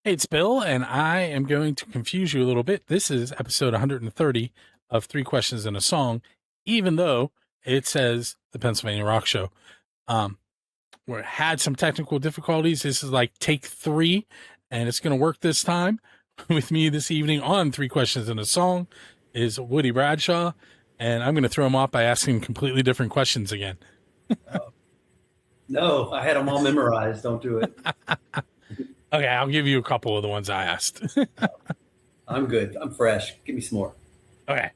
Hey, it's Bill, and I am going to confuse you a little bit. This is episode 130 of Three Questions and a Song, even though it says the Pennsylvania Rock Show. Um, we had some technical difficulties. This is like take three, and it's going to work this time. With me this evening on Three Questions and a Song is Woody Bradshaw, and I'm going to throw him off by asking completely different questions again. No, I had them all memorized. Don't do it. Okay, I'll give you a couple of the ones I asked. I'm good. I'm fresh. Give me some more. Okay.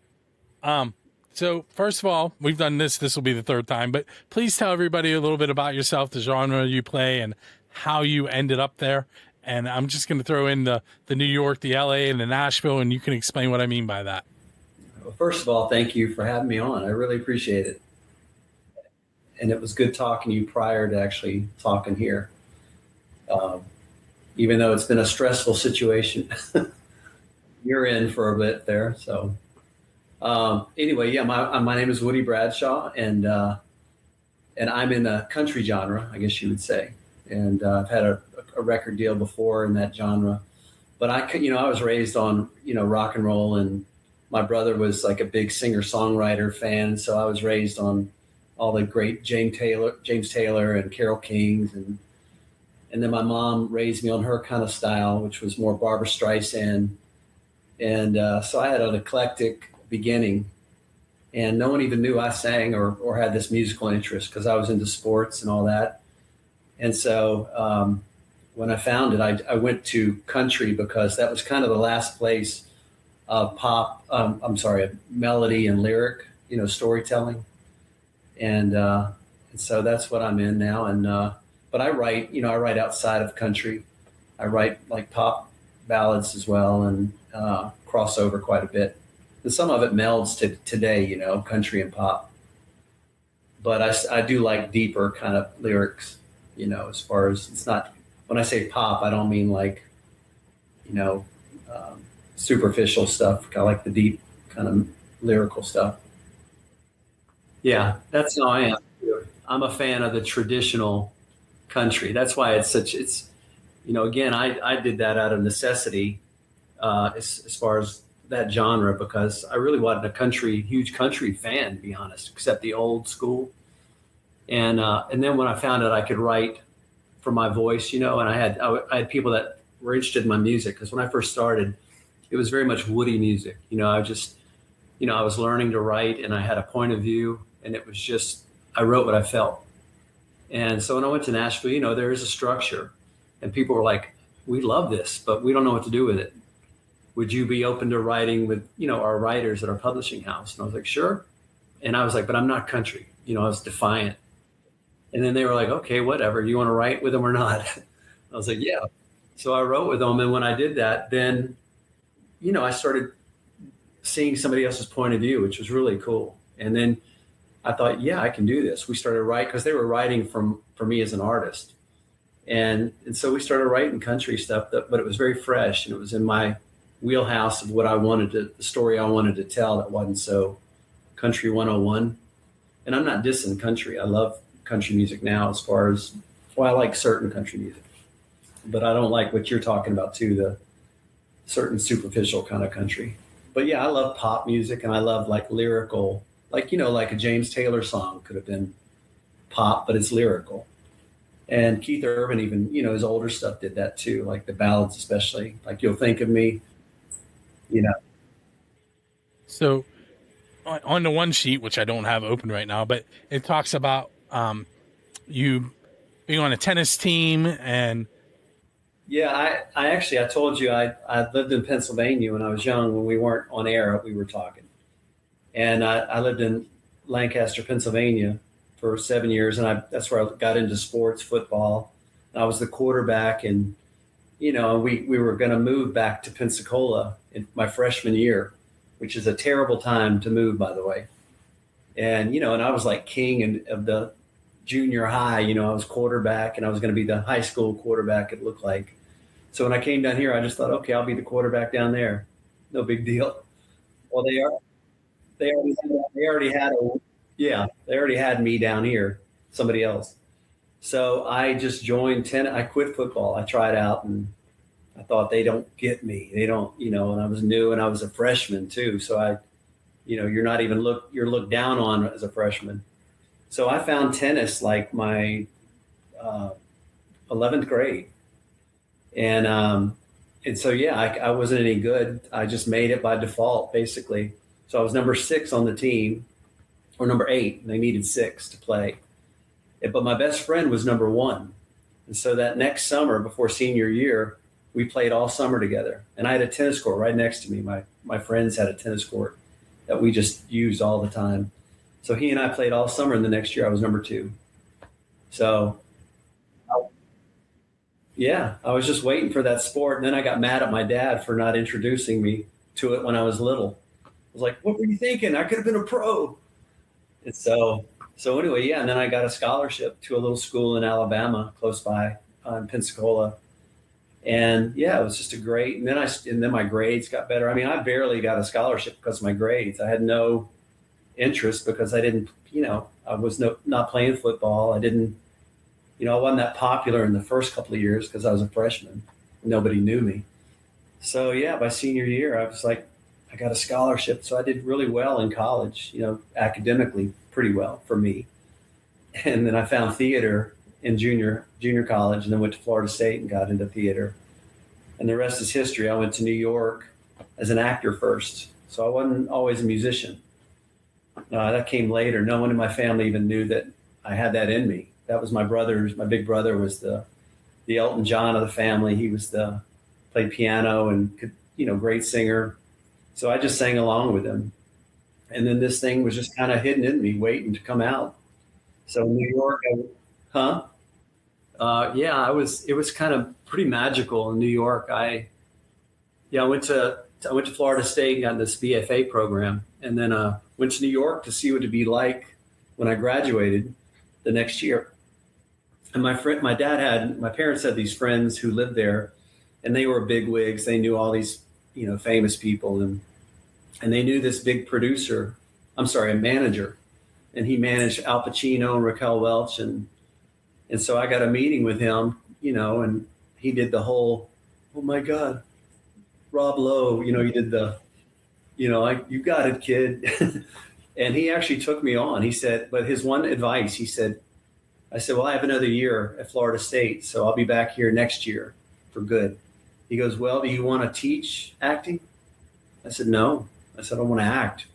So first of all, we've done this. This will be the third time, but please tell everybody a little bit about yourself, the genre you play, and how you ended up there. And I'm just going to throw in the New York, the LA, and the Nashville, and you can explain what I mean by that. Well, first of all, thank you for having me on. I really appreciate it. And it was good talking to you prior to actually talking here. Even though it's been a stressful situation, you're in for a bit there. So anyway, yeah, my name is Woody Bradshaw, and I'm in the country genre, I guess you would say. And I've had a record deal before in that genre, but I was raised on, rock and roll, and my brother was like a big singer-songwriter fan. So I was raised on all the great James Taylor and Carole Kings, and then my mom raised me on her kind of style, which was more Barbra Streisand. And so I had an eclectic beginning, and no one even knew I sang or had this musical interest because I was into sports and all that. And so when I found it, I went to country because that was kind of the last place of pop, melody and lyric, storytelling. And so that's what I'm in now. And but I write outside of country. I write like pop ballads as well, and crossover quite a bit. And some of it melds to today, country and pop. But I do like deeper kind of lyrics, as far as it's not, when I say pop, I don't mean like, superficial stuff. I like the deep kind of lyrical stuff. Yeah, that's how I am. I'm a fan of the traditional country. That's why again, I did that out of necessity, as far as that genre, because I really wasn't a huge country fan, to be honest, except the old school. And then when I found out I could write for my voice, and I had people that were interested in my music, because when I first started, it was very much Woody music. I was learning to write, and I had a point of view, and it was just, I wrote what I felt. And so when I went to Nashville, there is a structure, and people were like, we love this, but we don't know what to do with it. Would you be open to writing with, our writers at our publishing house? And I was like, sure. And I was like, but I'm not country. I was defiant. And then they were like, okay, whatever. Do you want to write with them or not? I was like, yeah. So I wrote with them. And when I did that, then, I started seeing somebody else's point of view, which was really cool. And then I thought, yeah, I can do this. We started writing, because they were writing for me as an artist. And so we started writing country stuff, but it was very fresh, and it was in my wheelhouse of what the story I wanted to tell, that wasn't so country 101. And I'm not dissing country. I love country music now, as far as, I like certain country music, but I don't like what you're talking about too, the certain superficial kind of country. But yeah, I love pop music, and I love like lyrical, like a James Taylor song could have been pop, but it's lyrical. And Keith Urban, even, his older stuff did that too, like the ballads, especially like You'll Think of Me, So on the one sheet, which I don't have open right now, but it talks about you being on a tennis team. And Yeah, I told you I lived in Pennsylvania when I was young. When we weren't on air, we were talking. And I lived in Lancaster, Pennsylvania for 7 years. And that's where I got into sports, football. I was the quarterback. And, we were going to move back to Pensacola in my freshman year, which is a terrible time to move, by the way. And, and I was like king of the junior high, I was quarterback, and I was going to be the high school quarterback, it looked like. So when I came down here, I just thought, okay, I'll be the quarterback down there. No big deal. Well, they already had me down here, somebody else. So I just joined I quit football. I tried out, and I thought they don't get me. They don't, and I was new and I was a freshman too. So you're not even you're looked down on as a freshman. So I found tennis like my 11th grade. And so, yeah, I wasn't any good. I just made it by default, basically. So I was number 6 on the team, or number 8, and they needed 6 to play. But my best friend was number 1. And so that next summer before senior year, we played all summer together. And I had a tennis court right next to me. My friends had a tennis court that we just used all the time. So he and I played all summer, and the next year I was number 2. So, yeah, I was just waiting for that sport. And then I got mad at my dad for not introducing me to it when I was little. I was like, what were you thinking? I could have been a pro. And so anyway, yeah. And then I got a scholarship to a little school in Alabama close by in Pensacola. And yeah, it was just a great, and then my grades got better. I mean, I barely got a scholarship because of my grades. I had no interest because I didn't, I was not playing football. I didn't, I wasn't that popular in the first couple of years because I was a freshman. Nobody knew me. So yeah, by senior year, I was like, I got a scholarship. So I did really well in college, academically pretty well for me. And then I found theater in junior college, and then went to Florida State and got into theater. And the rest is history. I went to New York as an actor first. So I wasn't always a musician. That came later. No one in my family even knew that I had that in me. That was my brother's. My big brother was the Elton John of the family. He was played piano and could, great singer. So I just sang along with him. And then this thing was just kind of hidden in me, waiting to come out. So in New York, huh? Yeah, it was kind of pretty magical in New York. I went to Florida State and got in this BFA program, and then went to New York to see what it'd be like when I graduated the next year. And my parents had these friends who lived there, and they were big wigs. They knew all these, famous people, and they knew this big producer. I'm sorry, a manager, and he managed Al Pacino and Raquel Welch, and so I got a meeting with him, and he did the whole, oh my God, Rob Lowe, he did the, you got it, kid. And he actually took me on. He said, but his one advice, I said, well, I have another year at Florida State, so I'll be back here next year for good. He goes, well, do you want to teach acting? I said, no. I said, I want to act.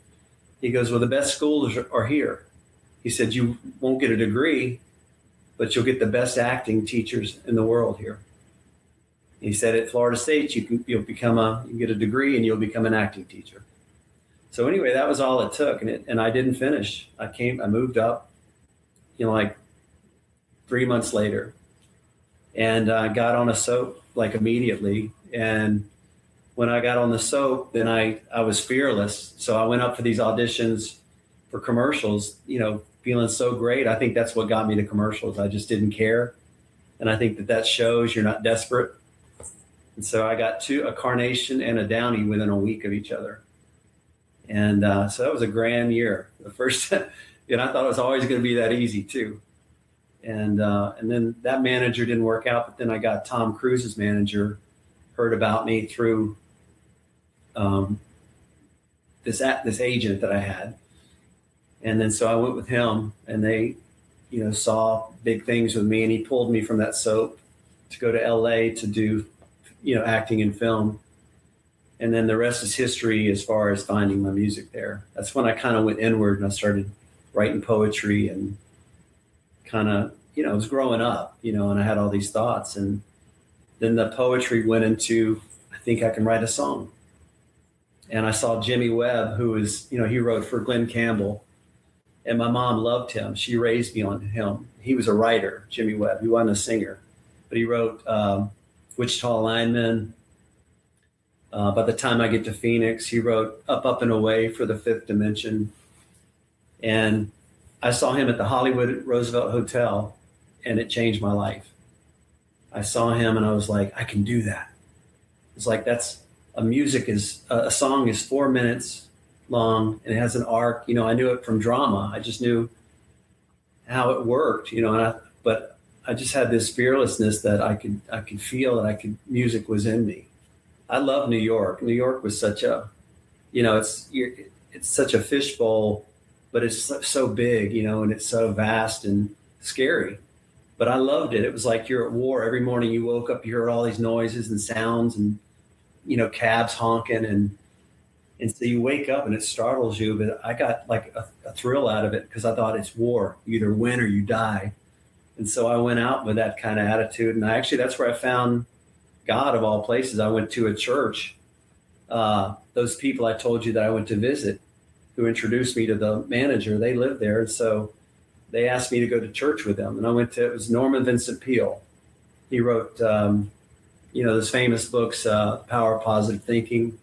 He goes, well, the best schools are here. He said, you won't get a degree, but you'll get the best acting teachers in the world here. He said at Florida State, you can get a degree and you'll become an acting teacher. So anyway, that was all it took. And I didn't finish. I moved up, like 3 months later, and I got on a soap like immediately. And when I got on the soap, then I was fearless. So I went up for these auditions for commercials, feeling so great. I think that's what got me to commercials. I just didn't care. And I think that shows you're not desperate. And so I got a Carnation and a Downy within a week of each other. And so that was a grand year. The first, I thought it was always going to be that easy too. And then that manager didn't work out, but then I got Tom Cruise's manager, heard about me through this agent that I had. And then so I went with him, and they, saw big things with me, and he pulled me from that soap to go to LA to do, acting in film. And then the rest is history as far as finding my music there. That's when I kind of went inward and I started writing poetry and kind of, I was growing up, and I had all these thoughts. And then the poetry went into, I think I can write a song. And I saw Jimmy Webb, who is, he wrote for Glenn Campbell. And my mom loved him. She raised me on him. He was a writer, Jimmy Webb. He wasn't a singer, but he wrote Wichita Lineman. By the time I get to Phoenix, he wrote Up, Up and Away for the Fifth Dimension. And I saw him at the Hollywood Roosevelt Hotel, and it changed my life. I saw him and I was like, I can do that. It's like a song is 4 minutes long and it has an arc. I knew it from drama. I just knew how it worked, but I just had this fearlessness that I could feel that music was in me. I love New York. New York was such a, it's such a fishbowl, but it's so big, and it's so vast and scary. But I loved it. It was like you're at war. Every morning you woke up, you heard all these noises and sounds and, cabs honking. And so you wake up and it startles you. But I got like a thrill out of it because I thought it's war. You either win or you die. And so I went out with that kind of attitude. And that's where I found God of all places. I went to a church. Those people I told you that I went to visit who introduced me to the manager, they lived there. And so they asked me to go to church with them. And it was Norman Vincent Peale. He wrote, those famous books, The Power of Positive Thinking,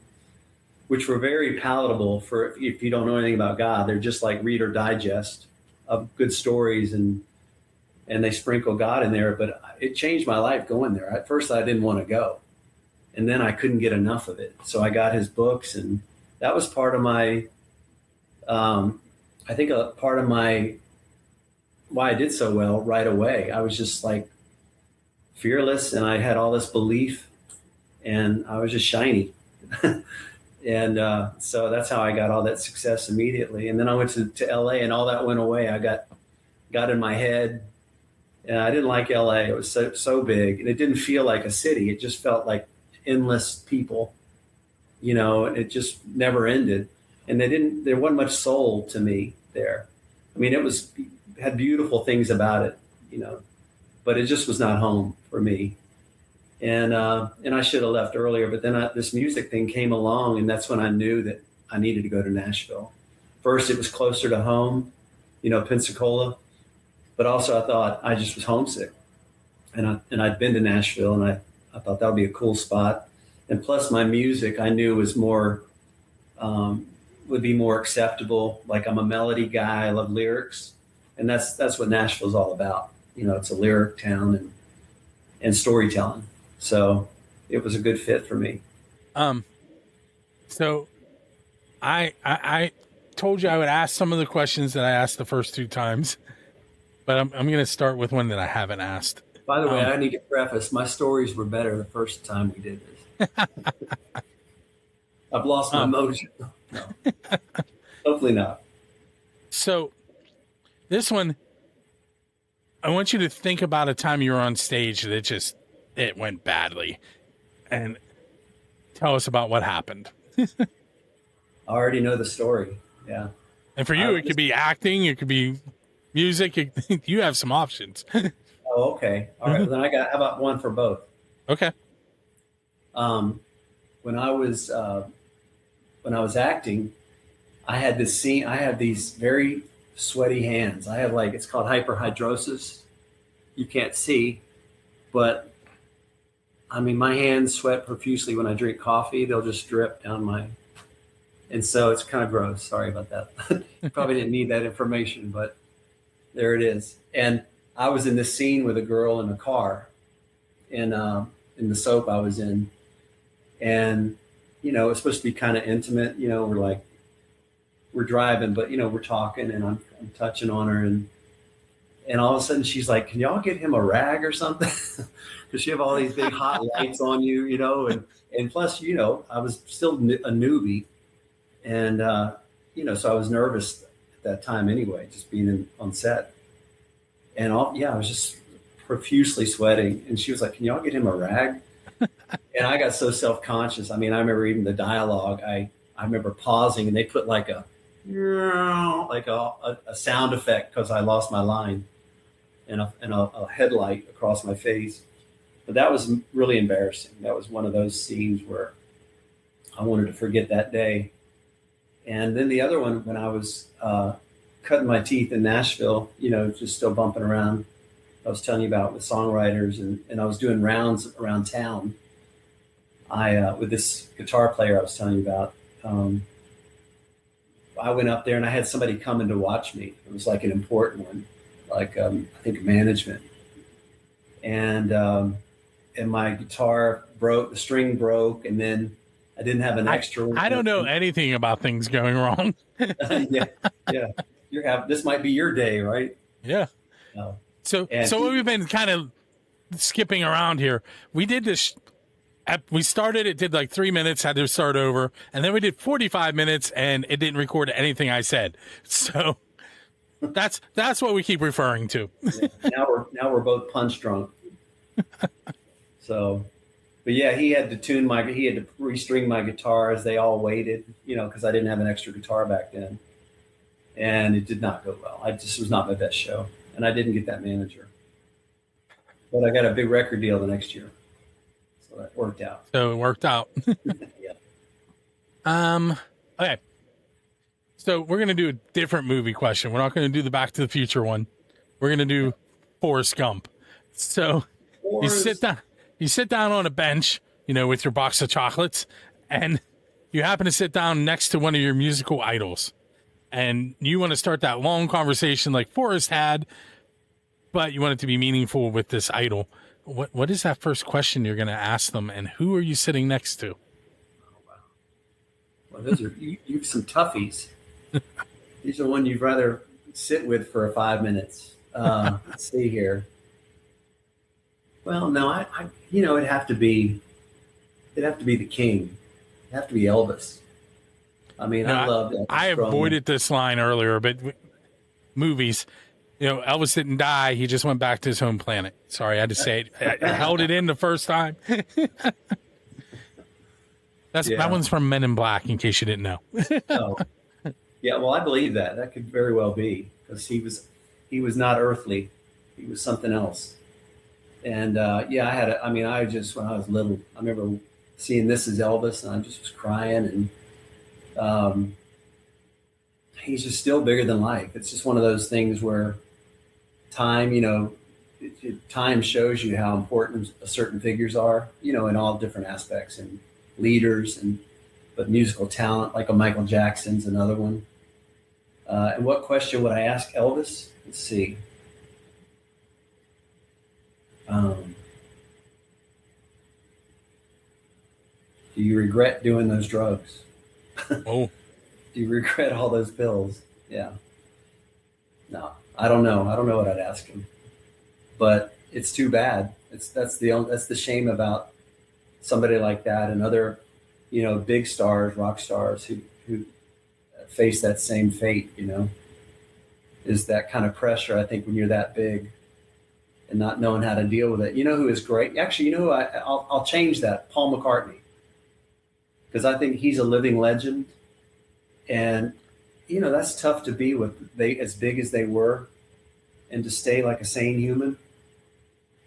which were very palatable for if you don't know anything about God. They're just like Reader Digest of good stories, and they sprinkle God in there. But it changed my life going there. At first, I didn't want to go, and then I couldn't get enough of it. So I got his books, and that was part of my, I think a part of my why I did so well right away. I was just like fearless, and I had all this belief, and I was just shiny. And so that's how I got all that success immediately. And then I went to LA, and all that went away. I got in my head, and I didn't like LA. It was so big, and it didn't feel like a city. It just felt like endless people, and it just never ended. And there wasn't much soul to me there. I mean, had beautiful things about it, but it just was not home for me. And I should have left earlier, but then this music thing came along, and that's when I knew that I needed to go to Nashville. First, it was closer to home, Pensacola, but also I thought I just was homesick, and I'd been to Nashville, and I thought that would be a cool spot. And plus, my music I knew was more would be more acceptable. Like, I'm a melody guy, I love lyrics, and that's what Nashville's all about. It's a lyric town and storytelling. So it was a good fit for me. So I told you I would ask some of the questions that I asked the first two times, but I'm going to start with one that I haven't asked. By the way, I need to preface, my stories were better the first time we did this. I've lost my mojo. No. Hopefully not. So this one, I want you to think about a time you were on stage that it went badly, and tell us about what happened. I already know the story. Yeah. And for you, it could be acting, it could be music. You have some options. Oh, okay. All right. Well, then how about one for both? Okay. When I was acting, I had this scene. I had these very sweaty hands. I have it's called hyperhidrosis. You can't see, but I mean, my hands sweat profusely when I drink coffee. They'll just drip down and so it's kind of gross. Sorry about that. You probably didn't need that information, but there it is. And I was in this scene with a girl in a car in the soap I was in. And, it's supposed to be kind of intimate, we're driving, but, we're talking, and I'm touching on her, and all of a sudden she's like, "Can y'all get him a rag or something?" Because you have all these big hot lights on you, and plus, I was still a newbie, and, so I was nervous at that time anyway, just being on set. And I was just profusely sweating. And she was like, "Can y'all get him a rag?" And I got so self-conscious. I mean, I remember reading the dialogue. I remember pausing, and they put like a sound effect because I lost my line, and a headlight across my face. But that was really embarrassing. That was one of those scenes where I wanted to forget that day. And then the other one, when I was cutting my teeth in Nashville, just still bumping around, I was telling you about with songwriters, and I was doing rounds around town. With this guitar player I was telling you about, I went up there and I had somebody coming to watch me. It was like an important one, like I think management. And my guitar broke, the string broke, and then I didn't have an extra one. I don't know anything about things going wrong. Yeah. This might be your day, right? Yeah. So And we've been kind of skipping around here. We did this. We started. It did like 3 minutes. Had to start over, and then we did 45 minutes, and it didn't record anything I said. So that's what we keep referring to. now we're both punch drunk. So, but yeah, he had to restring my guitar as they all waited, because I didn't have an extra guitar back then, and it did not go well. It was not my best show, and I didn't get that manager. But I got a big record deal the next year, so that worked out. So it worked out. Yeah. Okay. So we're gonna do a different movie question. We're not gonna do the Back to the Future one. We're gonna do Forrest Gump. So you sit down on a bench, with your box of chocolates, and you happen to sit down next to one of your musical idols, and you want to start that long conversation like Forrest had, but you want it to be meaningful with this idol. What is that first question you're going to ask them, and who are you sitting next to? Well, those are you've some toughies. These are one you'd rather sit with for 5 minutes. Let's see here. Well, no, it'd have to be the king. It'd have to be Elvis. I mean, I love Elvis. I avoided this line earlier, but movies, Elvis didn't die. He just went back to his home planet. Sorry, I had to say it. I held it in the first time. That one's from Men in Black, in case you didn't know. Oh. Yeah, well, I believe that. That could very well be, because he was not earthly. He was something else. And when I was little, I remember seeing This Is Elvis, and I just was crying, and he's just still bigger than life. It's just one of those things where time, time shows you how important certain figures are, in all different aspects, and leaders, but musical talent, like a Michael Jackson's another one. And what question would I ask Elvis? Let's see. Do you regret doing those drugs? Oh. Do you regret all those pills? Yeah. No, I don't know. I don't know what I'd ask him. But it's too bad. That's the shame about somebody like that, and other, big stars, rock stars who face that same fate, is that kind of pressure, I think, when you're that big and not knowing how to deal with it. You know who is great? Actually, who I'll change that. Paul McCartney. Because I think he's a living legend. And, that's tough to be with as big as they were, and to stay like a sane human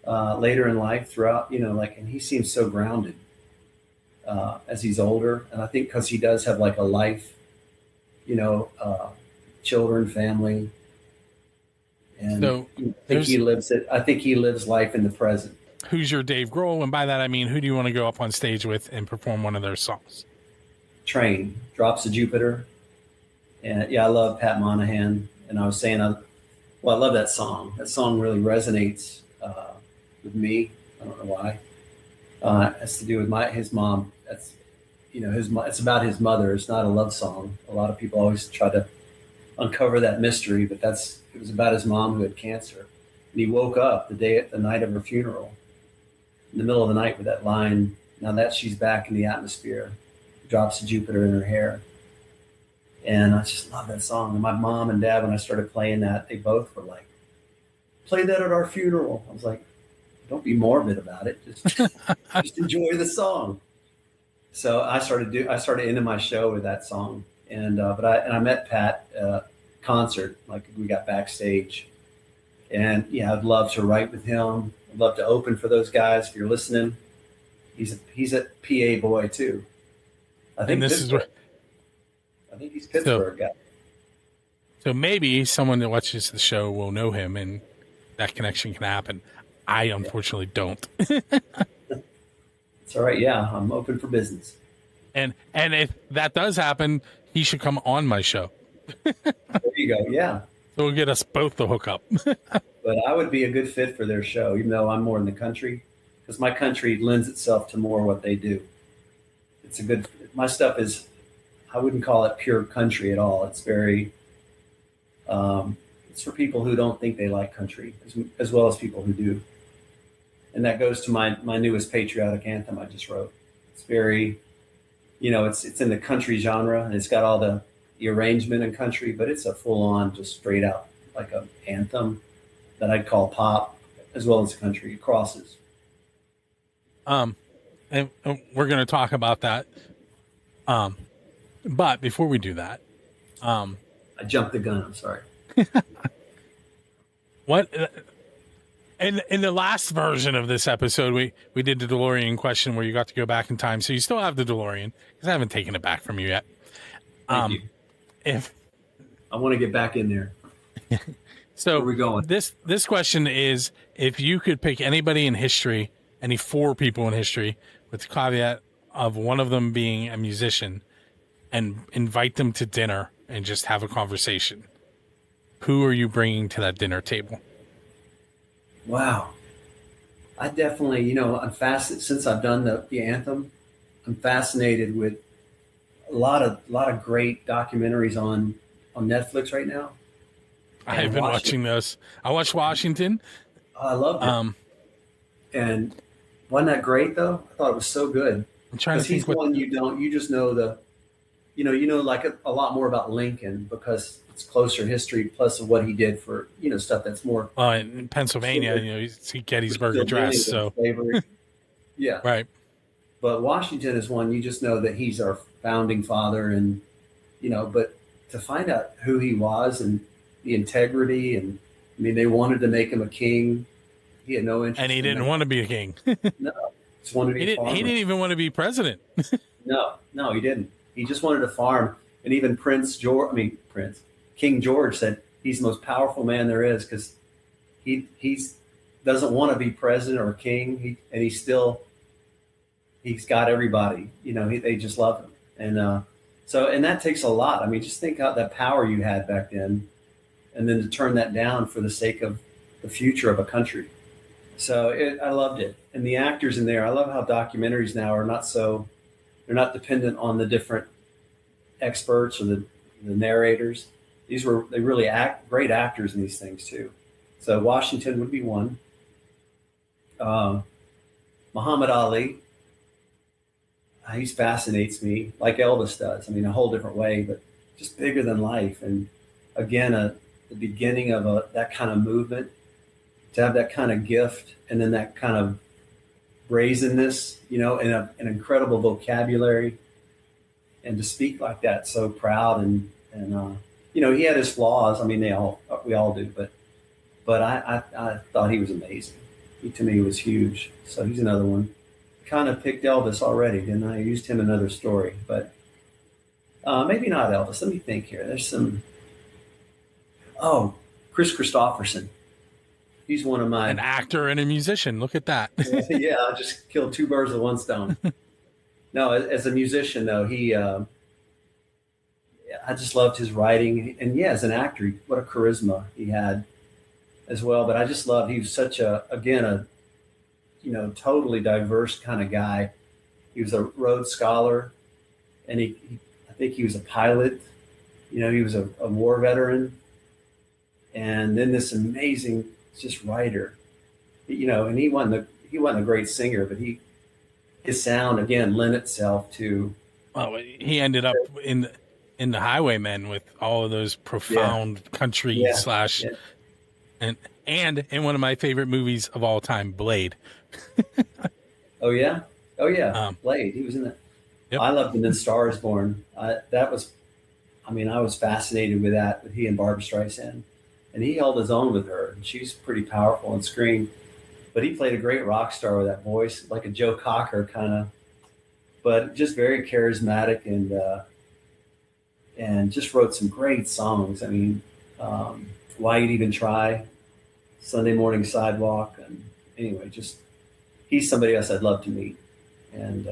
later in life throughout, and he seems so grounded as he's older. And I think because he does have like a life, children, family. And so I think he lives life in the present. Who's your Dave Grohl? And by that, I mean, who do you want to go up on stage with and perform one of their songs? Train, Drops of Jupiter. And I love Pat Monahan. And I was saying, I love that song. That song really resonates with me. I don't know why. It has to do with his mom. That's, it's about his mother. It's not a love song. A lot of people always try to uncover that mystery, but it was about his mom who had cancer. And he woke up the night of her funeral, in the middle of the night, with that line, "Now that she's back in the atmosphere, drops of Jupiter in her hair." And I just love that song. And my mom and dad, when I started playing that, they both were like, "Play that at our funeral." I was like, "Don't be morbid about it. Just enjoy the song." So I started ending my show with that song. And I met Pat concert, like we got backstage. And I'd love to write with him. I'd love to open for those guys. If you're listening, he's a PA boy too. I think he's Pittsburgh guy. So maybe someone that watches the show will know him, and that connection can happen. I unfortunately don't. It's all right. Yeah, I'm open for business. And if that does happen, he should come on my show. There you go. Yeah. So we'll get us both the hookup. But I would be a good fit for their show, even though I'm more in the country, because my country lends itself to more what they do. My stuff is, I wouldn't call it pure country at all. It's very, it's for people who don't think they like country as well as people who do. And that goes to my newest patriotic anthem I just wrote. It's very, it's in the country genre, and it's got all the arrangement in country, but it's a full on, just straight out like a anthem that I'd call pop as well as country. It crosses. And we're going to talk about that. But before we do that, I jumped the gun. I'm sorry. What in the last version of this episode, we did the DeLorean question where you got to go back in time. So you still have the DeLorean because I haven't taken it back from you yet. Thank you. If I want to get back in there. So where are we going? This question is, if you could pick anybody in history, any 4 people in history, with the caveat of one of them being a musician, and invite them to dinner and just have a conversation, who are you bringing to that dinner table? Wow. I definitely, I'm fascinated since I've done the anthem. I'm fascinated with a lot of great documentaries on Netflix right now. I've been watching those. I watched Washington. I loved it. And wasn't that great though? I thought it was so good. I'm trying to think. He's one you just know like a lot more about Lincoln because it's closer history plus of what he did for, stuff that's more. In Pennsylvania, he's Gettysburg Address. So slavery. Yeah. Right. But Washington is one you just know that he's our founding father, and but to find out who he was and the integrity, and they wanted to make him a king. He had no interest, and he didn't want to be a king. No, just wanted to be. He didn't even want to be president. No, he didn't. He just wanted to farm. And even King George said he's the most powerful man there is because he doesn't want to be president or king. He's got everybody. They just love him. And and that takes a lot. Just think how that power you had back then, and then to turn that down for the sake of the future of a country. So I loved it. And the actors in there, I love how documentaries now are they're not dependent on the different experts or the narrators. They really great actors in these things too. So Washington would be one. Muhammad Ali, he fascinates me like Elvis does. A whole different way, but just bigger than life. And again, the beginning of that kind of movement, to have that kind of gift, and then that kind of brazenness, and an incredible vocabulary, and to speak like that, so proud, and he had his flaws. we all do, but I thought he was amazing. He to me was huge. So he's another one. Kind of picked Elvis already, didn't I? I used him in another story, but maybe not Elvis. Let me think here. There's some. Oh, Chris Christopherson. He's one of my... An actor and a musician. Look at that. Yeah, I just killed 2 birds with one stone. No, as a musician, though, I just loved his writing. And as an actor, what a charisma he had as well. But I just loved, he was such a totally diverse kind of guy. He was a Rhodes Scholar, and I think he was a pilot. He was a war veteran. And then this amazing just writer, and he wasn't a great singer, but his sound again lent itself to. Well, he ended up in the Highwaymen with all of those profound country slash, and in one of my favorite movies of all time, Blade. Oh yeah, Blade. He was in that. Yep. I loved him in *Star Is Born*. I was fascinated with that, with he and Barbra Streisand. And he held his own with her. And she's pretty powerful on screen. But he played a great rock star with that voice, like a Joe Cocker kind of, but just very charismatic, and just wrote some great songs. Why You'd Even Try, Sunday Morning Sidewalk. And anyway, he's somebody else I'd love to meet. And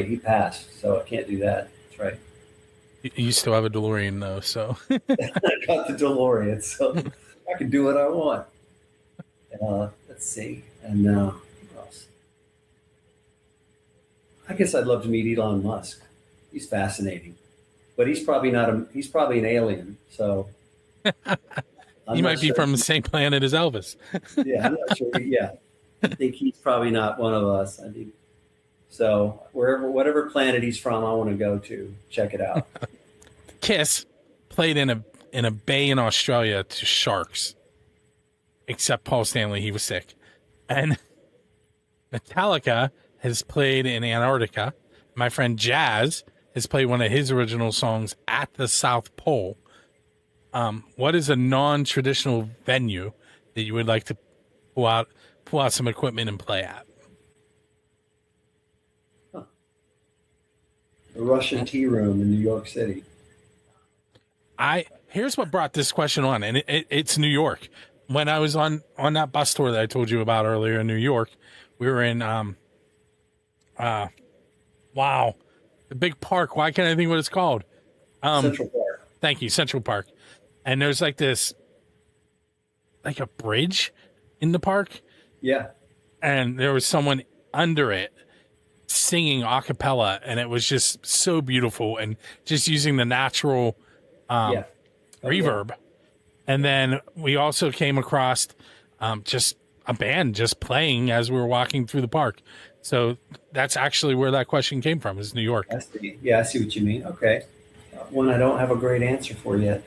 he passed, so I can't do that. That's right. You still have a DeLorean, though, so. I got the DeLorean, so I can do what I want. Let's see. And what else? I guess I'd love to meet Elon Musk. He's fascinating. But he's probably an alien, so. He I'm not might be sure. from the same planet as Elvis. Yeah, I'm not sure. Yeah, I think he's probably not one of us. I think so. Whatever planet he's from, I want to go to check it out. Kiss played in a bay in Australia to sharks, except Paul Stanley. He was sick. And Metallica has played in Antarctica. My friend Jazz has played one of his original songs at the South Pole. What is a non-traditional venue that you would like to pull out some equipment and play at? The Russian Tea Room in New York City. Here's what brought this question on, and it's New York. When I was on that bus tour that I told you about earlier in New York, we were in the big park. Why can't I think what it's called? Central Park. Thank you, Central Park. And there's like a bridge in the park. Yeah. And there was someone under it singing a cappella, and it was just so beautiful, and just using the natural reverb. And then we also came across just a band just playing as we were walking through the park. So that's actually where that question came from, is New York. I see what you mean. Okay. One I don't have a great answer for yet.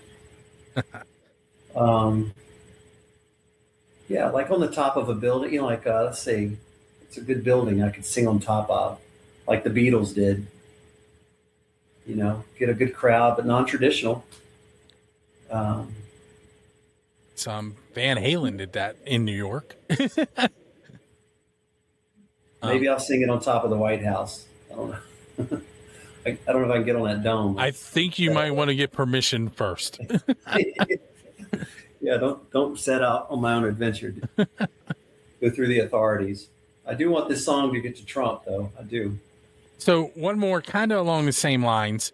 Yeah, like on the top of a building, like let's say it's a good building I could sing on top of, like the Beatles did. Get a good crowd, but non-traditional. Some Van Halen did that in New York. Maybe I'll sing it on top of the White House. I don't know. I don't know if I can get on that dome. I think you might want to get permission first. Yeah, don't set out on my own adventure. Go through the authorities. I do want this song to get to Trump, though. I do. So one more, kind of along the same lines.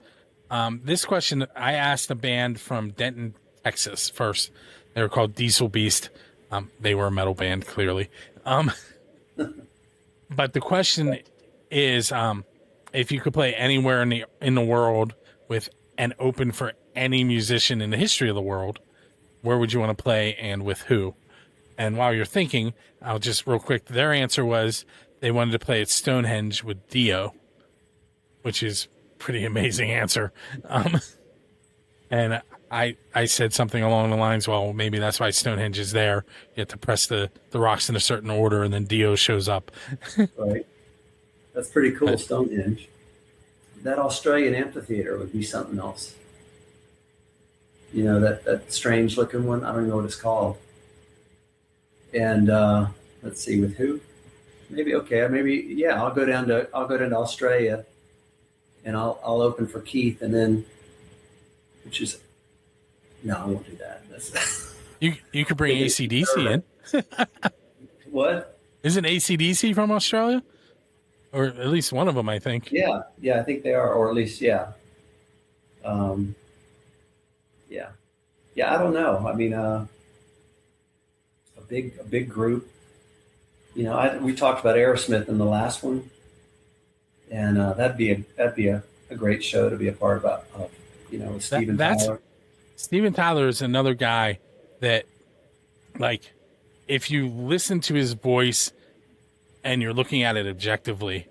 This question I asked a band from Denton, Texas first. They were called Diesel Beast. They were a metal band, clearly. But the question is, if you could play anywhere in the world with and open for any musician in the history of the world, where would you want to play and with who? And while you're thinking, I'll just real quick. Their answer was they wanted to play at Stonehenge with Dio, which is pretty amazing answer. And I said something along the lines, well, maybe that's why Stonehenge is there. You have to press the rocks in a certain order, and then Dio shows up. Right. That's pretty cool, Stonehenge. That Australian amphitheater would be something else. That strange looking one. I don't even know what it's called. And let's see, with who? Maybe I'll go down to Australia, and I'll open for Keith, and then no, I won't do that. You could bring AC/DC in. What? Isn't AC/DC from Australia? Or at least one of them, I think. Yeah, I think they are, or at least, yeah. I don't know. I mean, a big group. We talked about Aerosmith in the last one, and that'd be a great show to be a part of. With Steven Tyler. Steven Tyler is another guy that, like, if you listen to his voice and you're looking at it objectively,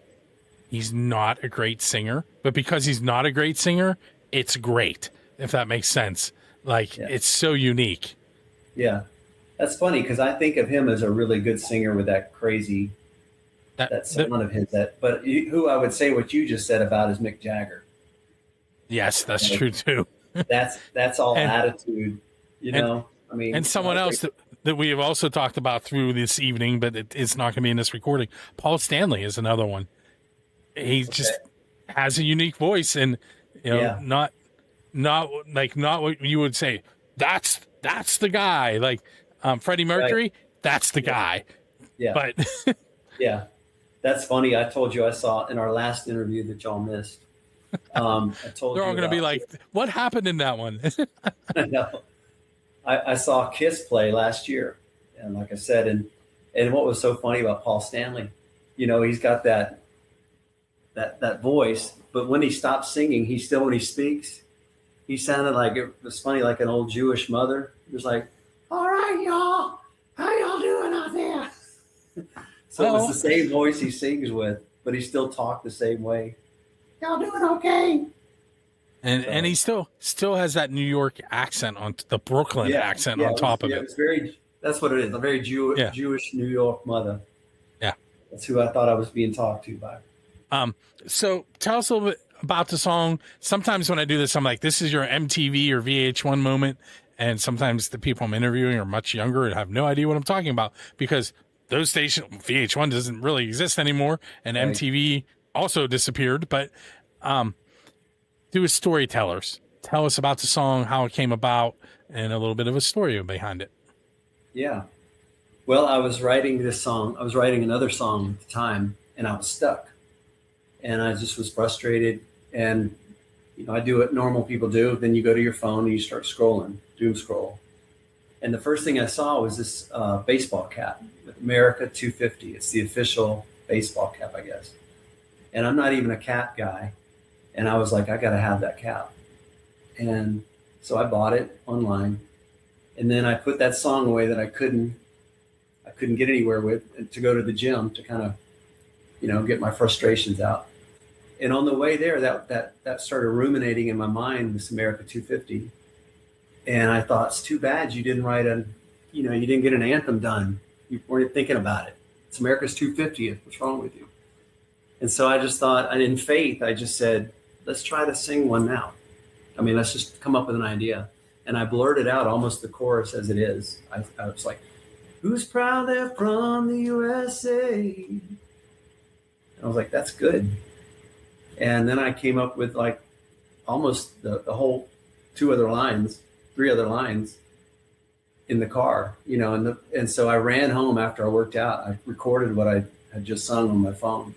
he's not a great singer. But because he's not a great singer, it's great, if that makes sense. Like, It's so unique. Yeah. That's funny, because I think of him as a really good singer with that crazy, that sound of his. But who I would say what you just said about is Mick Jagger. Yes, that's true, too. That's all attitude, I mean, and someone else that we have also talked about through this evening, but it's not going to be in this recording. Paul Stanley is another one. He just has a unique voice, and not what you would say. That's the guy. Like Freddie Mercury, right. That's the guy. Yeah, but yeah, that's funny. I told you I saw in our last interview that y'all missed. I told they're all you going to be like, what happened in that one? I know. I saw Kiss play last year, and like I said, and what was so funny about Paul Stanley, he's got that voice, but when he stops singing, when he speaks, he sounded like, it was funny, like an old Jewish mother. It was like, right, y'all. How y'all doing out there? So it was the same voice he sings with, but he still talked the same way. Y'all doing okay? And he still has that New York accent on the Brooklyn accent on top of it. It's very. That's what it is. A very Jewish New York mother. Yeah, that's who I thought I was being talked to by. So tell us a little bit about the song. Sometimes when I do this, I'm like, this is your MTV or VH1 moment. And sometimes the people I'm interviewing are much younger and have no idea what I'm talking about because those stations, VH1 doesn't really exist anymore. And right. MTV also disappeared. But do as storytellers. Tell us about the song, how it came about, and a little bit of a story behind it. Yeah. Well, I was writing this song. I was writing another song at the time, and I was stuck. And I just was frustrated. And, I do what normal people do. Then you go to your phone and you start scrolling, doom scroll. And the first thing I saw was this baseball cap with America 250. It's the official baseball cap, I guess. And I'm not even a cap guy. And I was like, I got to have that cap. And so I bought it online. And then I put that song away that I couldn't get anywhere with to go to the gym to kind of, get my frustrations out. And on the way there, that started ruminating in my mind, this America 250. And I thought, it's too bad you didn't write you didn't get an anthem done. You weren't thinking about it. It's America's 250th. What's wrong with you? And so I just thought, and in faith, I just said, let's try to sing one now. Let's just come up with an idea. And I blurted out almost the chorus as it is. I was like, who's proud they're from the USA? And I was like, that's good. And then I came up with like almost the whole three other lines in the car, and so I ran home after I worked out. I recorded what I had just sung on my phone,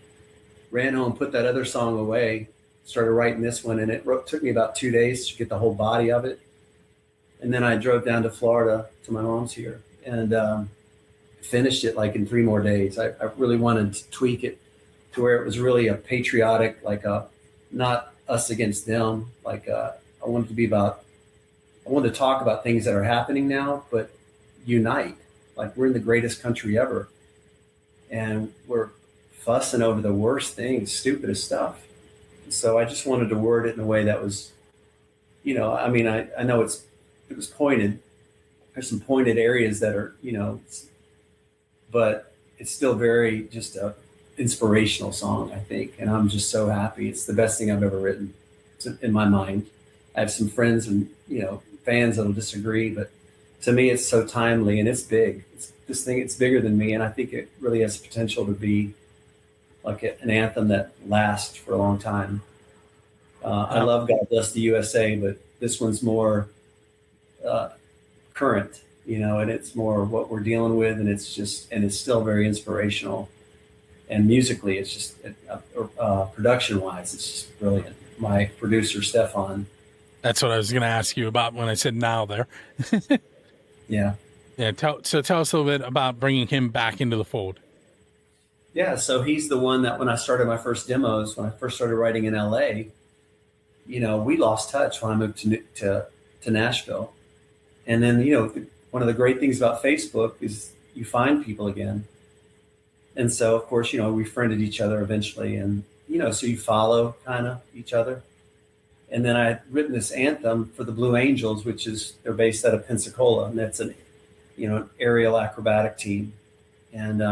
ran home, put that other song away, started writing this one, and it took me about 2 days to get the whole body of it. And then I drove down to Florida to my mom's here and finished it like in 3 more days. I really wanted to tweak it to where it was really a patriotic, like not us against them. I wanted to talk about things that are happening now, but unite. Like we're in the greatest country ever. And we're fussing over the worst things, stupidest stuff. So I just wanted to word it in a way that was, I know it was pointed. There's some pointed areas that are, but it's still very just a inspirational song, I think. And I'm just so happy. It's the best thing I've ever written in my mind. I have some friends and, fans that'll disagree, but to me, it's so timely and it's big. It's bigger than me. And I think it really has potential to be like an anthem that lasts for a long time. I love God Bless the USA, but this one's more current, and it's more what we're dealing with. And it's still very inspirational. And musically, it's just production wise, it's just brilliant. My producer, Stefan. That's what I was going to ask you about when I said now there. Yeah. Yeah. Tell us a little bit about bringing him back into the fold. Yeah. So he's the one that when I started my first demos, when I first started writing in LA, we lost touch when I moved to Nashville. And then, one of the great things about Facebook is you find people again. And so, of course, we friended each other eventually. And, so you follow kind of each other. And then I had written this anthem for the Blue Angels, they're based out of Pensacola. And that's an aerial acrobatic team. And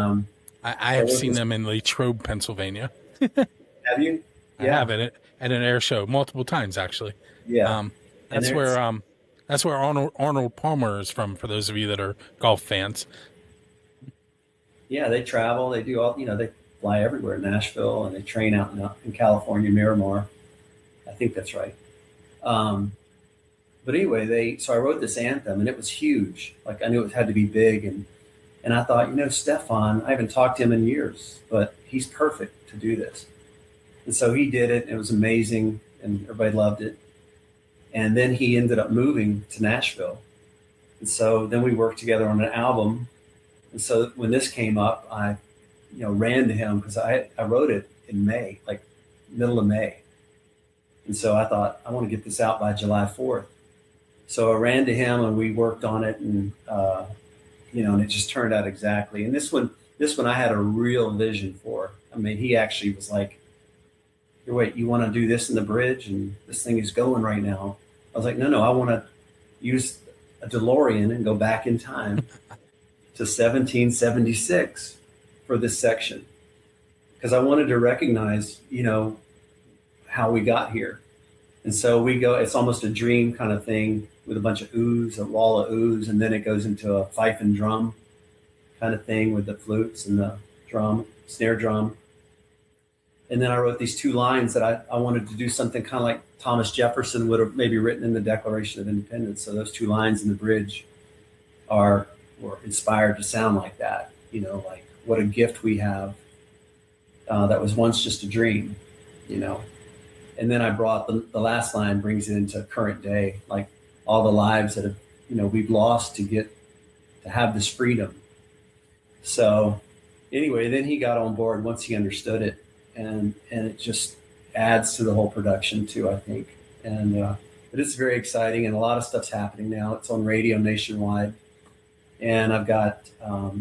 I have seen them in Latrobe, Pennsylvania. Have you? Yeah. I have it at an air show multiple times, actually. Yeah. That's where Arnold Palmer is from, for those of you that are golf fans. Yeah, they travel. They do all, they fly everywhere, Nashville, and they train out in California, Miramar. I think that's right. But anyway, so I wrote this anthem, and it was huge. Like I knew it had to be big, and I thought, Stefan, I haven't talked to him in years, but he's perfect to do this. And so he did it. And it was amazing, and everybody loved it. And then he ended up moving to Nashville, and so then we worked together on an album. And so when this came up, I, ran to him because I wrote it in May, like middle of May. And so I thought, I want to get this out by July 4th. So I ran to him and we worked on it. And and it just turned out exactly. And this one I had a real vision for. I mean, he actually was like, wait, you want to do this in the bridge? And this thing is going right now. I was like, no, I want to use a DeLorean and go back in time to 1776 for this section. Because I wanted to recognize, how we got here. And so we go, it's almost a dream kind of thing with a bunch of oohs, a wall of oohs, and then it goes into a fife and drum kind of thing with the flutes and the snare drum. And then I wrote these two lines that I wanted to do something kind of like Thomas Jefferson would have maybe written in the Declaration of Independence. So those two lines in the bridge were inspired to sound like that, like what a gift we have that was once just a dream, And then I brought the last line brings it into current day, like all the lives that have, we've lost to have this freedom. So anyway, then he got on board once he understood it. And it just adds to the whole production too, I think. But it's very exciting, and a lot of stuff's happening now. It's on radio nationwide, and I've got, I'll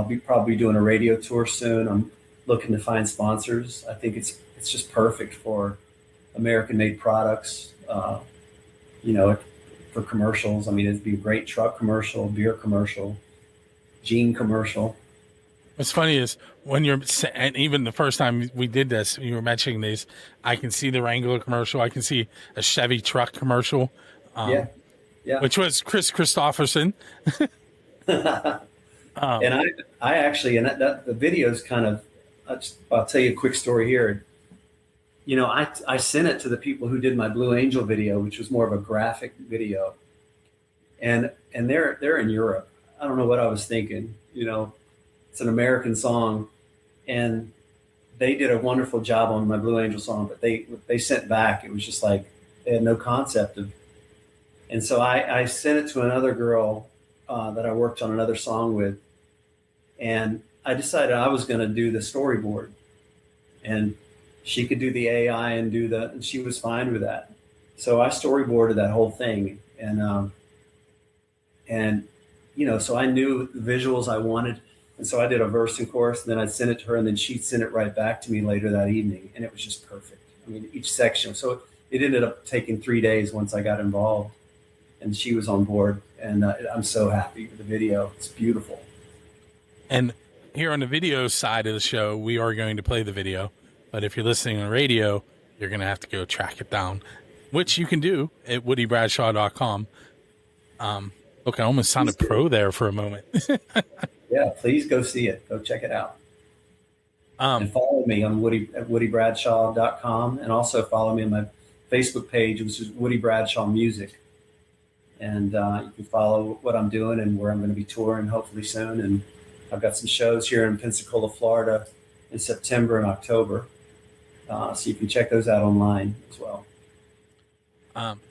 be probably doing a radio tour soon. I'm looking to find sponsors. I think it's just perfect for American-made products. For commercials. I mean, it'd be a great truck commercial, beer commercial, jean commercial. What's funny is and even the first time we did this, you were mentioning these, I can see the Wrangler commercial. I can see a Chevy truck commercial. Yeah. Which was Chris Christopherson. And I actually, and the video's kind of, I'll tell you a quick story here. I sent it to the people who did my Blue Angel video, which was more of a graphic video. And they're in Europe. I don't know what I was thinking, It's an American song, and they did a wonderful job on my Blue Angel song, but they sent back, it was just like they had no concept of. And so I sent it to another girl that I worked on another song with, and I decided I was going to do the storyboard, and she could do the AI and she was fine with that. So I storyboarded that whole thing, and so I knew the visuals I wanted. And so I did a verse and chorus, and then I'd send it to her, and then she'd send it right back to me later that evening. And it was just perfect. I mean, each section. So it ended up taking 3 days once I got involved, and she was on board. And I'm so happy with the video. It's beautiful. And here on the video side of the show, we are going to play the video. But if you're listening on radio, you're going to have to go track it down, which you can do at woodybradshaw.com. Look, I almost sounded pro there for a moment. Yeah, please go see it. Go check it out. And follow me on at woodybradshaw.com, and also follow me on my Facebook page, which is Woody Bradshaw Music. And you can follow what I'm doing and where I'm going to be touring hopefully soon. And I've got some shows here in Pensacola, Florida in September and October. So you can check those out online as well.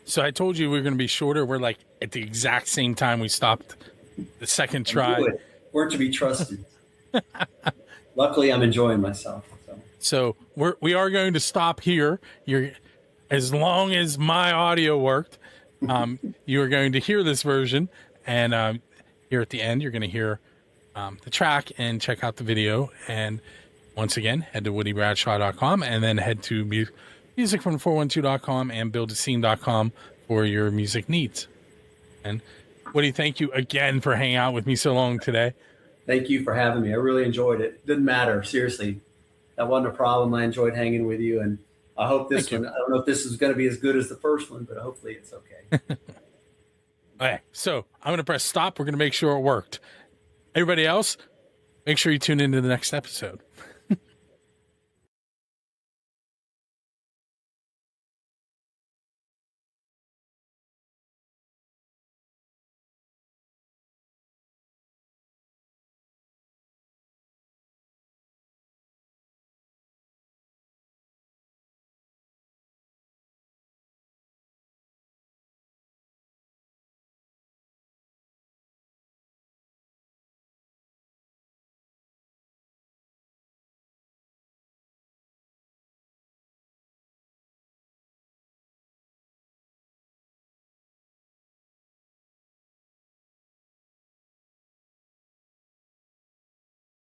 So I told you we were going to be shorter. We're like at the exact same time we stopped the second try. We're to be trusted. Luckily, I'm enjoying myself. So we are going to stop here. As long as my audio worked, you are going to hear this version, and here at the end, you're going to hear the track and check out the video. And once again, head to woodybradshaw.com, and then head to musicfrom412.com and buildascene.com for your music needs. And Woody, thank you again for hanging out with me so long today. Thank you for having me. I really enjoyed it. Didn't matter. Seriously. That wasn't a problem. I enjoyed hanging with you. And I hope this one, I don't know if this is going to be as good as the first one, but hopefully it's okay. Okay. So I'm going to press stop. We're going to make sure it worked. Everybody else, make sure you tune into the next episode.